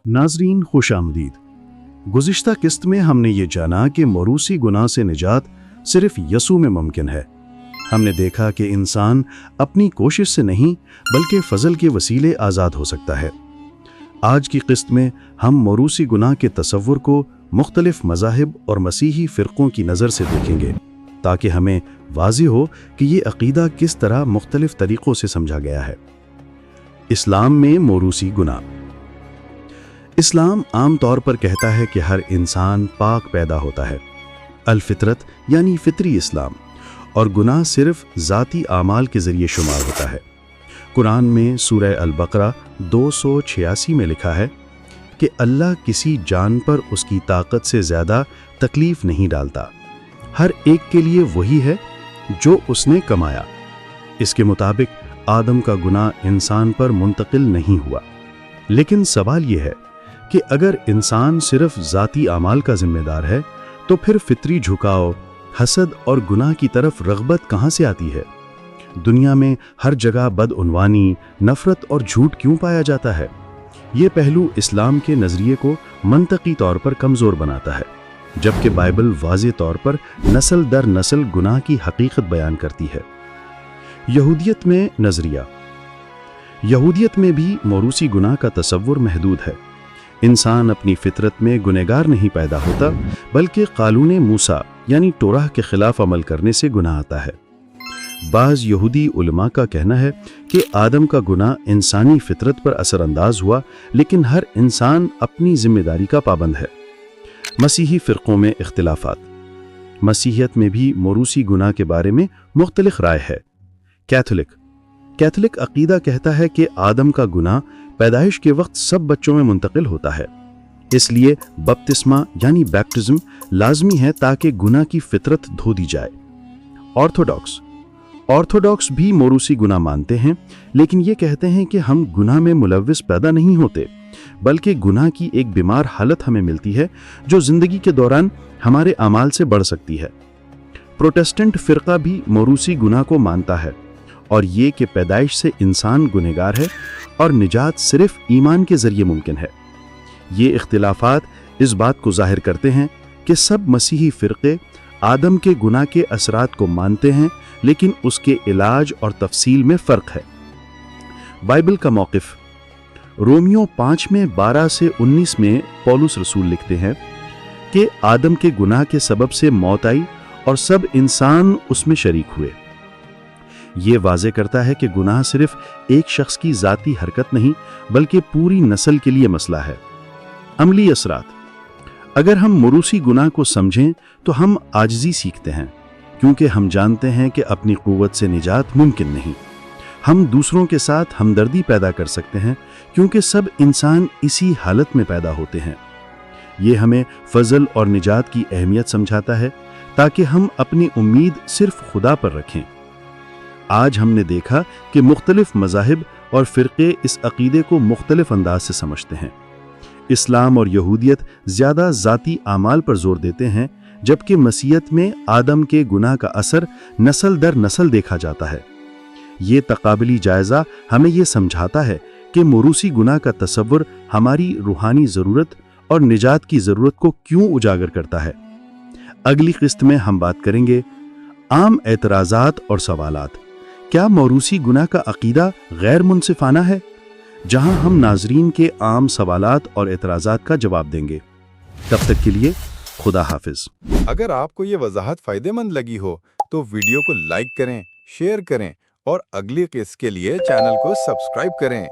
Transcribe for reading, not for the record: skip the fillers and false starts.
नाजरीन खुश आमदीद। गुज़िश्ता किस्त में हमने ये जाना कि मौरूसी गुनाह से निजात सिर्फ यसू में मुमकिन है। हमने देखा कि इंसान अपनी कोशिश से नहीं बल्कि फजल के वसीले आज़ाद हो सकता है। आज की किस्त में हम मौरूसी गुनाह के तसव्वुर को मुख्तलिफ मज़ाहिब और मसीही फ़िरक़ों की नज़र से देखेंगे ताकि हमें वाज़िह हो कि ये अक़ीदा किस तरह मुख्तलिफ तरीक़ों से समझा गया है। इस्लाम में मौरूसी गुनाह। इस्लाम आम तौर पर कहता है कि हर इंसान पाक पैदा होता है, अल-फितरत यानी फितरी इस्लाम, और गुनाह सिर्फ ज़ाती आमाल के ज़रिए शुमार होता है। कुरान में सूरह अल-बकरा 286 में लिखा है कि अल्लाह किसी जान पर उसकी ताकत से ज़्यादा तकलीफ़ नहीं डालता, हर एक के लिए वही है जो उसने कमाया। इसके मुताबिक आदम का गुनाह इंसान पर मुंतकिल नहीं हुआ। लेकिन सवाल यह है कि अगर इंसान सिर्फ ज़ाती आमाल का जिम्मेदार है तो फिर फितरी झुकाव, हसद और गुनाह की तरफ रग़बत कहाँ से आती है? दुनिया में हर जगह बदउनवानी, नफ़रत और झूठ क्यों पाया जाता है? ये पहलू इस्लाम के नज़रिए को मंतकी तौर पर कमज़ोर बनाता है, जबकि बाइबल वाज़े तौर पर नस्ल दर नस्ल गुनाह की हकीकत बयान करती है। यहूदियत में नज़रिया। यहूदियत में भी मौरूसी गुनाह का तसव्वुर महदूद है। इंसान अपनी फितरत में गुनहगार नहीं पैदा होता, बल्कि कानून मूसा यानी टोराह के खिलाफ अमल करने से गुनाह आता है। बाज़ यहूदी उलमा का कहना है कि आदम का गुनाह इंसानी फितरत पर असरअंदाज हुआ, लेकिन हर इंसान अपनी जिम्मेदारी का पाबंद है। मसीही फ़िरक़ों में इख्तिलाफ़ात। मसीहियत में भी मौरूसी गुनाह के बारे में मुख्तलिफ राय है। कैथोलिक अक़ीदा कहता है कि आदम का गुनाह पैदाइश के वक्त सब बच्चों में मुंतकिल होता है, इसलिए बपतिस्मा यानी बैप्टिज्म लाजमी है ताकि गुनाह की फितरत धो दी जाए। ऑर्थोडॉक्स भी मौरूसी गुनाह मानते हैं, लेकिन ये कहते हैं कि हम गुनाह में मुलव्विस पैदा नहीं होते, बल्कि गुनाह की एक बीमार हालत हमें मिलती है जो ज़िंदगी के दौरान हमारे अमाल से बढ़ सकती है। प्रोटेस्टेंट फ़िरक़ा भी मौरूसी गुनाह को मानता है और ये कि पैदाइश से इंसान गुनहगार है और निजात सिर्फ ईमान के ज़रिए मुमकिन है। ये इख्तिलाफ़ात इस बात को ज़ाहिर करते हैं कि सब मसीही फ़िरक़े आदम के गुनाह के असरात को मानते हैं, लेकिन उसके इलाज और तफसील में फ़र्क है। बाइबल का मौक़िफ़। रोमियो 5 में 12 से 19 में पौलुस रसूल लिखते हैं कि आदम के गुनाह के सबब से मौत आई और सब इंसान उसमें शरीक हुए। ये वाज़े करता है कि गुनाह सिर्फ एक शख्स की ज़ाती हरकत नहीं, बल्कि पूरी नस्ल के लिए मसला है। अमली असरात। अगर हम मौरूसी गुनाह को समझें तो हम आजिज़ी सीखते हैं, क्योंकि हम जानते हैं कि अपनी क़ुव्वत से निजात मुमकिन नहीं। हम दूसरों के साथ हमदर्दी पैदा कर सकते हैं, क्योंकि सब इंसान इसी हालत में पैदा होते हैं। ये हमें फ़ज़ल और निजात की अहमियत समझाता है, ताकि हम अपनी उम्मीद सिर्फ खुदा पर रखें। आज हमने देखा कि मुख्तलिफ मज़ाहिब और फ़िरक़े इस अक़ीदे को मुख्तलिफ अंदाज से समझते हैं। इस्लाम और यहूदियत ज़्यादा ज़ाती आमाल पर ज़ोर देते हैं, जबकि मसीहत में आदम के गुनाह का असर नस्ल दर नस्ल देखा जाता है। ये तक़ाबली जायज़ा हमें ये समझाता है कि मौरूसी गुनाह का तसव्वुर हमारी रूहानी ज़रूरत और निजात की ज़रूरत को क्यों उजागर करता है। अगली किस्त में हम बात करेंगे आम एतराज़ात और सवालात। क्या मौरूसी गुनाह का अक़ीदा गैर मुनसिफ़ाना है? जहां हम नाज़रीन के आम सवालात और एतराज़ात का जवाब देंगे। तब तक के लिए खुदा हाफिज़। अगर आपको ये वजाहत फ़ायदेमंद लगी हो तो वीडियो को लाइक करें, शेयर करें और अगली किस्त के लिए चैनल को सब्सक्राइब करें।